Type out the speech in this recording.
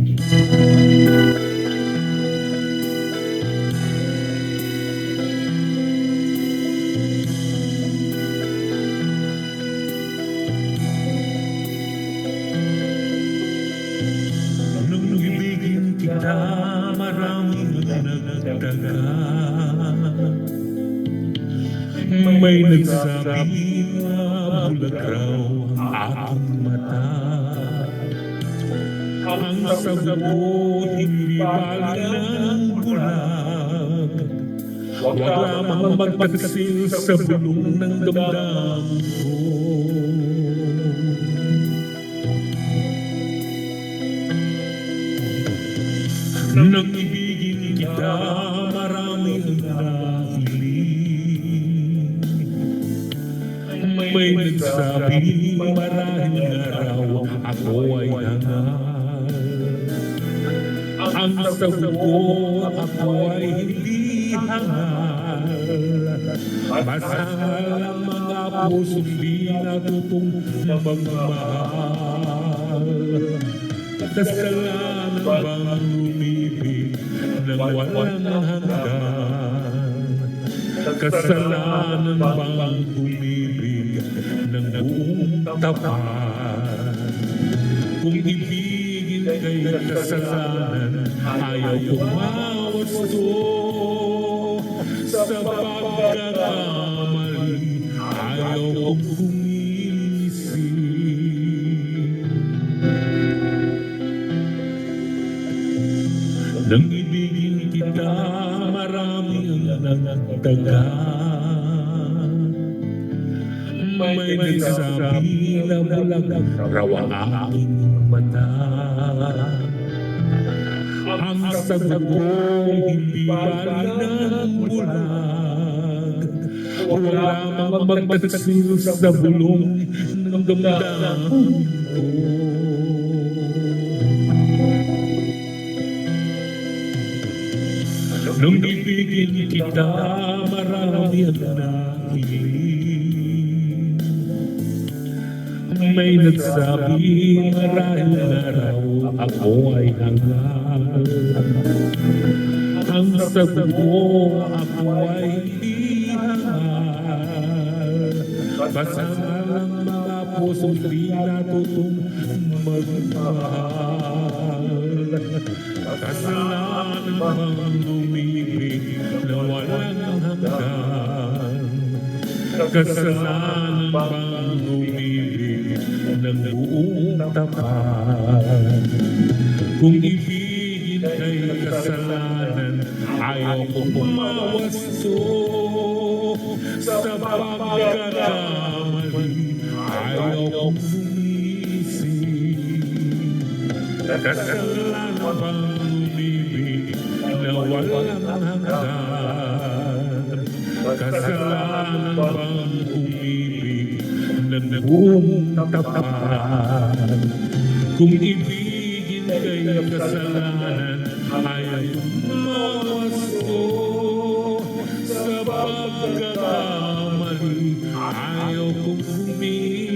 Nung ibigin kita, maraming nagdaga. May nagsabi na bulag raw ang aking mata. Ang sagot hindi bali ng bulag. Huwag lamang magtaksil sa bulong ng damdamin ko. Nang ibigin kita, maraming nahiling. May nagsabi marahil na raw ako ay hangal. Ang sagot ako ay hindi hangal. Masangal ang mga pusong di natutong magmahal. Kasalanan bang lumibig ng walang hanggan? Kasalanan bang umibig ng buong tapat? Kung ibigin kay kasalanan, ayaw umawasto. Sa pagkakamali, ayaw kong gumising. Nang ibigin kita, marami ang nagtaga. May nagsabi na bulag raw ang aking mata. Ang sagot ko hindi bali ng bulag. Wala lamang magtaksil sa bulong ng damdamin ko. Nung ibigin kita, marami ang nahiling. May nagsabi marahil na raw ako ay hangal. Ang sagot ko, ako ay hindi hangal. Masangal ang mga pusong di natutong magmahal. Kasalanan bang umibig na walang hanggan? Kasalanan bang umibig ng buong tapat? Kung ibigin kay kasalanan, ayaw kong umawasto. Sa pagkakamali, ayaw kong gumising. Kasalanan bang umibig na walang hanggan? Kasalanan bang umibig ng buong tapat? Kung ibigin kay kasalanan, ayaw umawasto. Sa pagkakamali, ayaw kong gumising.